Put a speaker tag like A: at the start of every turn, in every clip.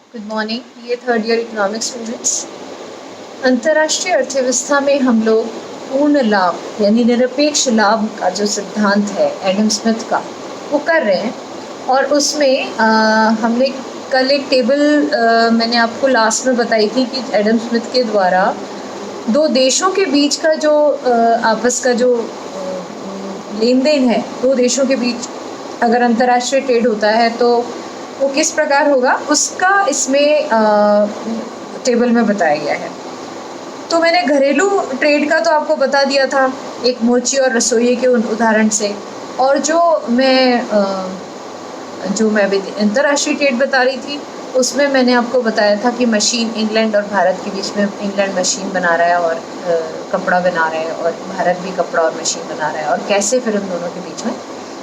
A: Good morning. ये third year economics students, अंतर्राष्ट्रीय अर्थव्यवस्था में हम लोग पूर्ण लाभ यानी निरपेक्ष लाभ का जो सिद्धांत है एडम स्मिथ का, वो कर रहे हैं। और उसमें हमने कल एक टेबल मैंने आपको लास्ट में बताई थी कि एडम स्मिथ के द्वारा दो देशों के बीच का जो आपस का जो लेन देन है, दो देशों के बीच अगर अंतर्राष्ट्रीय ट्रेड होता है तो वो किस प्रकार होगा, उसका इसमें टेबल में बताया गया है। तो मैंने घरेलू ट्रेड का तो आपको बता दिया था, एक मोची और रसोई के उदाहरण से। और जो मैं अंतर्राष्ट्रीय ट्रेड बता रही थी, उसमें मैंने आपको बताया था कि मशीन इंग्लैंड और भारत के बीच में, इंग्लैंड मशीन बना रहा है और कपड़ा बना रहा है, और भारत भी कपड़ा और मशीन बना रहा है, और कैसे फिर उन दोनों के बीच में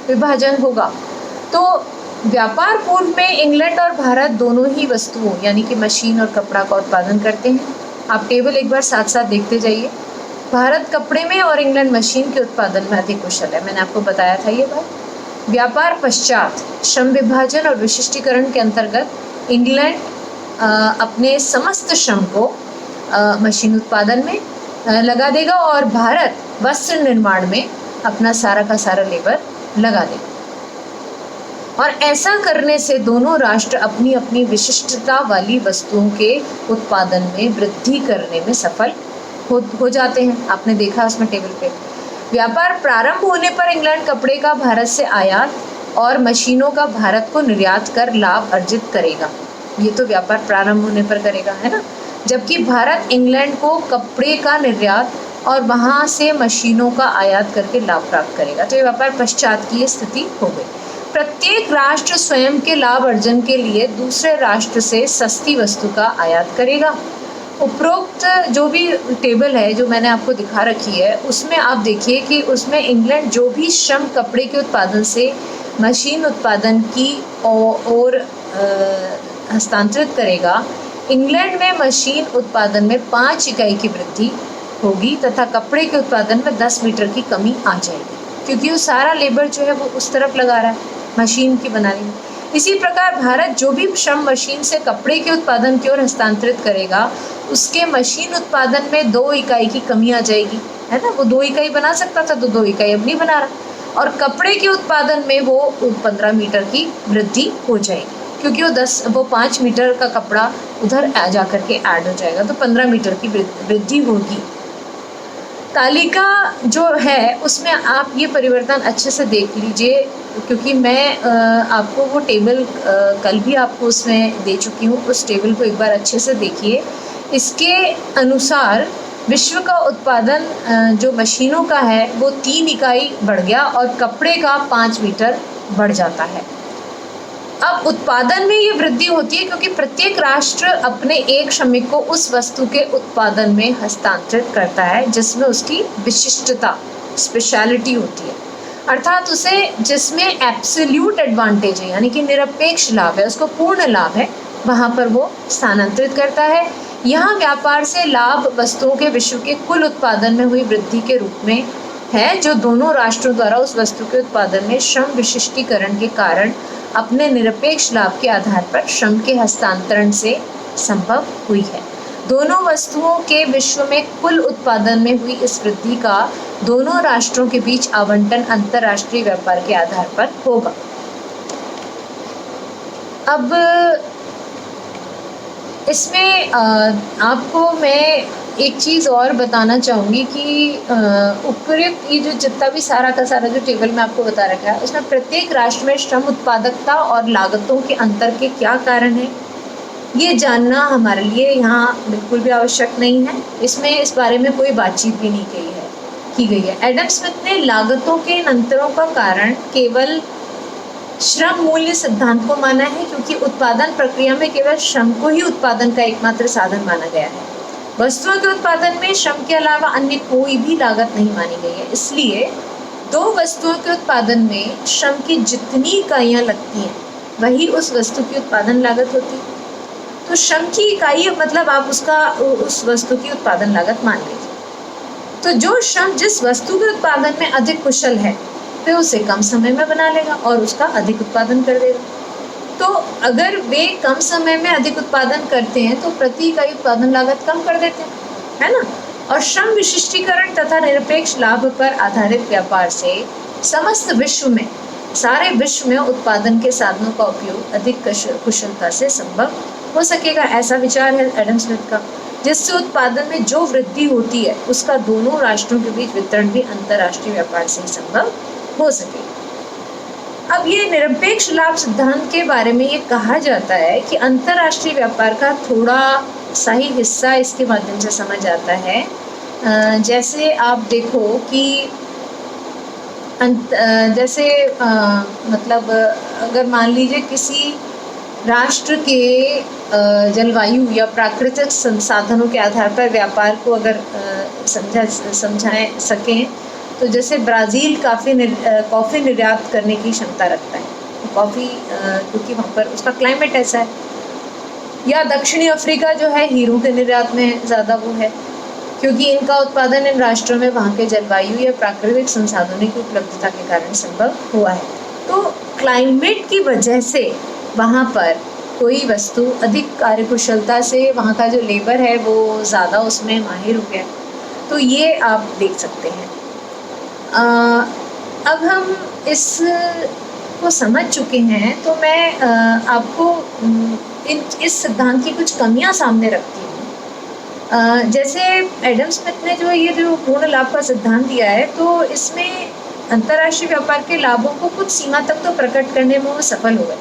A: विभाजन होगा। तो व्यापार पूर्व में इंग्लैंड और भारत दोनों ही वस्तुओं यानी कि मशीन और कपड़ा का उत्पादन करते हैं। आप टेबल एक बार साथ साथ देखते जाइए। भारत कपड़े में और इंग्लैंड मशीन के उत्पादन में अधिक कुशल है, मैंने आपको बताया था ये बात। व्यापार पश्चात श्रम विभाजन और विशिष्टीकरण के अंतर्गत इंग्लैंड अपने समस्त श्रम को मशीन उत्पादन में लगा देगा और भारत वस्त्र निर्माण में अपना सारा का सारा लेबर लगा देगा। और ऐसा करने से दोनों राष्ट्र अपनी अपनी विशिष्टता वाली वस्तुओं के उत्पादन में वृद्धि करने में सफल हो जाते हैं। आपने देखा उसमें टेबल पे। व्यापार प्रारंभ होने पर इंग्लैंड कपड़े का भारत से आयात और मशीनों का भारत को निर्यात कर लाभ अर्जित करेगा। ये तो व्यापार प्रारंभ होने पर करेगा, है ना। जबकि भारत इंग्लैंड को कपड़े का निर्यात और वहाँ से मशीनों का आयात करके लाभ प्राप्त करेगा। तो ये व्यापार पश्चात की स्थिति हो गई। प्रत्येक राष्ट्र स्वयं के लाभ अर्जन के लिए दूसरे राष्ट्र से सस्ती वस्तु का आयात करेगा। उपरोक्त जो भी टेबल है जो मैंने आपको दिखा रखी है, उसमें आप देखिए कि उसमें इंग्लैंड जो भी श्रम कपड़े के उत्पादन से मशीन उत्पादन की ओर हस्तांतरित करेगा, इंग्लैंड में मशीन उत्पादन में 5 इकाई की वृद्धि होगी तथा कपड़े के उत्पादन में 10 मीटर की कमी आ जाएगी, क्योंकि वो सारा लेबर जो है वो उस तरफ लगा रहा है मशीन की बनाने में। इसी प्रकार भारत जो भी श्रम मशीन से कपड़े के उत्पादन की ओर हस्तांतरित करेगा, उसके मशीन उत्पादन में 2 इकाई की कमी आ जाएगी, है ना। वो 2 इकाई बना सकता था तो 2 इकाई अब नहीं बना रहा। और कपड़े के उत्पादन में वो 15 मीटर की वृद्धि हो जाएगी, क्योंकि वो 5 मीटर का कपड़ा उधर जा करके ऐड हो जाएगा, तो 15 मीटर की वृद्धि होगी। तालिका जो है उसमें आप ये परिवर्तन अच्छे से देख लीजिए, क्योंकि मैं आपको वो टेबल कल भी आपको उसमें दे चुकी हूँ। उस टेबल को एक बार अच्छे से देखिए। इसके अनुसार विश्व का उत्पादन जो मशीनों का है वो 3 इकाई बढ़ गया और कपड़े का 5 मीटर बढ़ जाता है। अब उत्पादन में ये वृद्धि होती है क्योंकि प्रत्येक राष्ट्र अपने एक श्रमिक को उस वस्तु के उत्पादन में हस्तांतरित करता है जिसमें उसकी विशिष्टता, स्पेशलिटी होती है, अर्थात उसे जिसमें एब्सोल्यूट एडवांटेज है यानी कि निरपेक्ष लाभ है, उसको पूर्ण लाभ है, वहाँ पर वो स्थानांतरित करता है। यहाँ व्यापार से लाभ वस्तुओं के विश्व के कुल उत्पादन में हुई वृद्धि के रूप में है, जो दोनों राष्ट्रों द्वारा उस वस्तु के उत्पादन में श्रम विशिष्टीकरण के कारण अपने निरपेक्ष लाभ के आधार पर श्रम के हस्तांतरण से संभव हुई है। दोनों वस्तुओं के विश्व में कुल उत्पादन में हुई इस वृद्धि का दोनों राष्ट्रों के बीच आवंटन अंतर्राष्ट्रीय व्यापार के आधार पर होगा। अब इसमें आपको मैं एक चीज़ और बताना चाहूँगी कि उपयुक्त ये जो जितना भी सारा का सारा जो टेबल में आपको बता रखा है, उसमें प्रत्येक राष्ट्र में श्रम उत्पादकता और लागतों के अंतर के क्या कारण हैं, ये जानना हमारे लिए यहाँ बिल्कुल भी आवश्यक नहीं है। इसमें इस बारे में कोई बातचीत भी नहीं की गई है। एडम स्मिथ ने लागतों के इन अंतरों का कारण केवल श्रम मूल्य सिद्धांत को माना है, क्योंकि उत्पादन प्रक्रिया में केवल श्रम को ही उत्पादन का एकमात्र साधन माना गया है। वस्तुओं के उत्पादन में श्रम के अलावा अन्य कोई भी लागत नहीं मानी गई है। इसलिए दो वस्तुओं के उत्पादन में श्रम की जितनी इकाइयाँ लगती हैं वही उस वस्तु की उत्पादन लागत होती है। तो श्रम की इकाई मतलब आप उस वस्तु की उत्पादन लागत मान लीजिए। तो जो श्रम जिस वस्तु के उत्पादन में अधिक कुशल है, वह उसे कम समय में बना लेगा और उसका अधिक उत्पादन कर देगा। तो अगर वे कम समय में अधिक उत्पादन करते हैं तो प्रति इकाई उत्पादन लागत कम कर देते हैं, है ना। और श्रम विशिष्टीकरण तथा निरपेक्ष लाभ पर आधारित व्यापार से समस्त विश्व में, सारे विश्व में उत्पादन के साधनों का उपयोग अधिक कुशलता से संभव हो सकेगा। ऐसा विचार है एडम स्मिथ का, जिससे उत्पादन में जो वृद्धि होती है उसका दोनों राष्ट्रों के बीच वितरण भी अंतर्राष्ट्रीय व्यापार से ही संभव हो सके। अब ये निरपेक्ष लाभ सिद्धांत के बारे में ये कहा जाता है कि अंतर्राष्ट्रीय व्यापार का थोड़ा सा ही हिस्सा इसके माध्यम से समझ आता है। जैसे आप देखो कि जैसे मतलब अगर मान लीजिए किसी राष्ट्र के जलवायु या प्राकृतिक संसाधनों के आधार पर व्यापार को अगर समझाए सकें, तो जैसे ब्राज़ील कॉफ़ी निर्यात करने की क्षमता रखता है, कॉफ़ी क्योंकि वहाँ पर उसका क्लाइमेट ऐसा है, या दक्षिणी अफ्रीका जो है हीरों के निर्यात में ज़्यादा वो है, क्योंकि इनका उत्पादन इन राष्ट्रों में वहाँ के जलवायु या प्राकृतिक संसाधनों की उपलब्धता के कारण संभव हुआ है। तो क्लाइमेट की वजह से वहाँ पर कोई वस्तु अधिक कार्यकुशलता से, वहाँ का जो लेबर है वो ज़्यादा उसमें माहिर हो गया, तो ये आप देख सकते हैं। अब हम इस को समझ चुके हैं, तो मैं आपको इस सिद्धांत की कुछ कमियां सामने रखती हूँ। जैसे एडम स्मिथ ने जो पूर्ण लाभ का सिद्धांत दिया है, तो इसमें अंतर्राष्ट्रीय व्यापार के लाभों को कुछ सीमा तक तो प्रकट करने में वो सफल हो गए,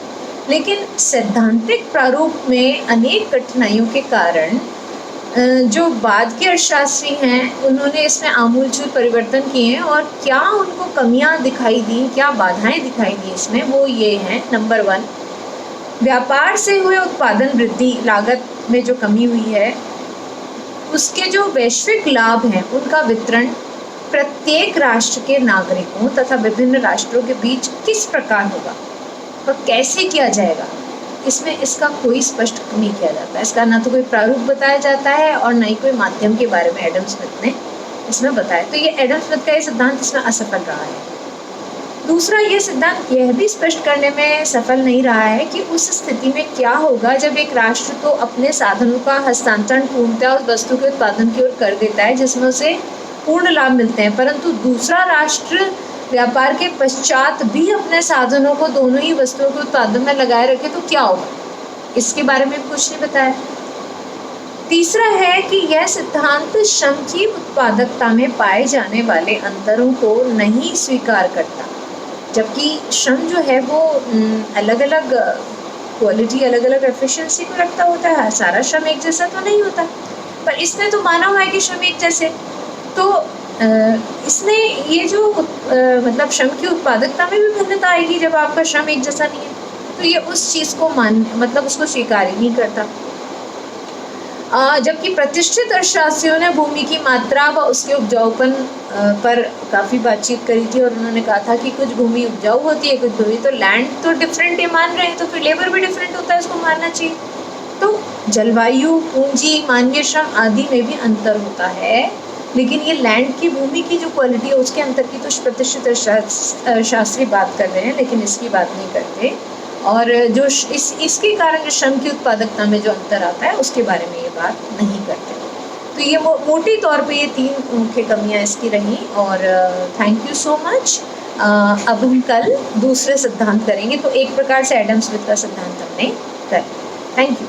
A: लेकिन सैद्धांतिक प्रारूप में अनेक कठिनाइयों के कारण जो बाद के अर्थशास्त्री हैं उन्होंने इसमें आमूलचूल परिवर्तन किए हैं। और क्या उनको कमियां दिखाई दी, क्या बाधाएं दिखाई दी इसमें, वो ये हैं। नंबर 1, व्यापार से हुए उत्पादन वृद्धि, लागत में जो कमी हुई है, उसके जो वैश्विक लाभ हैं उनका वितरण प्रत्येक राष्ट्र के नागरिकों तथा विभिन्न राष्ट्रों के बीच किस प्रकार होगा और कैसे किया जाएगा, इसमें इसका कोई स्पष्ट नहीं किया जाता है। इसका ना तो कोई प्रारूप बताया जाता है और ना ही कोई माध्यम के बारे में एडम स्मिथ ने इसमें बताया। तो ये एडम स्मिथ का ये सिद्धांत इसमें असफल रहा है। दूसरा, ये सिद्धांत यह भी स्पष्ट करने में सफल नहीं रहा है कि उस स्थिति में क्या होगा जब एक राष्ट्र तो अपने साधनों का हस्तांतरण पूर्णतः उस वस्तु के उत्पादन की ओर कर देता है जिसमें उसे पूर्ण लाभ मिलते हैं, परंतु दूसरा राष्ट्र व्यापार के पश्चात भी अपने साधनों को दोनों ही वस्तुओं के उत्पादन में लगाए रखे, तो क्या होगा, इसके बारे में कुछ नहीं बताया। तीसरा है कि यह सिद्धांत श्रम की उत्पादकता में पाए जाने वाले अंतरों को नहीं स्वीकार करता, जबकि श्रम जो है वो अलग अलग क्वालिटी, अलग अलग एफिशिएंसी को रखता होता है। सारा श्रम एक जैसा तो नहीं होता, पर इसने तो माना हुआ है कि श्रम एक जैसे, तो इसने ये जो मतलब श्रम की उत्पादकता में भी भिन्नता आएगी जब आपका श्रम एक जैसा नहीं है, तो ये उस चीज़ को मतलब उसको स्वीकार ही नहीं करता। जबकि प्रतिष्ठित अर्थशास्त्रियों ने भूमि की मात्रा व उसके उपजाऊपन पर काफ़ी बातचीत करी थी, और उन्होंने कहा था कि कुछ भूमि उपजाऊ होती है, कुछ भूमि, तो लैंड तो डिफरेंट ही मान रहे हैं, तो फिर लेबर भी डिफरेंट होता है, इसको मानना चाहिए। तो जलवायु, पूंजी, मानवीय श्रम आदि में भी अंतर होता है, लेकिन ये लैंड की, भूमि की जो क्वालिटी है उसके अंतर की तो प्रतिष्ठित शास्त्री बात कर रहे हैं, लेकिन इसकी बात नहीं करते। और जो इसके कारण जो श्रम की उत्पादकता में जो अंतर आता है उसके बारे में ये बात नहीं करते। तो ये मोटी तौर पे ये 3 मुख्य कमियां इसकी रहीं। और थैंक यू सो मच। अब हम कल दूसरे सिद्धांत करेंगे। तो एक प्रकार से एडम स्मिथ का सिद्धांत हमने कर। Thank you.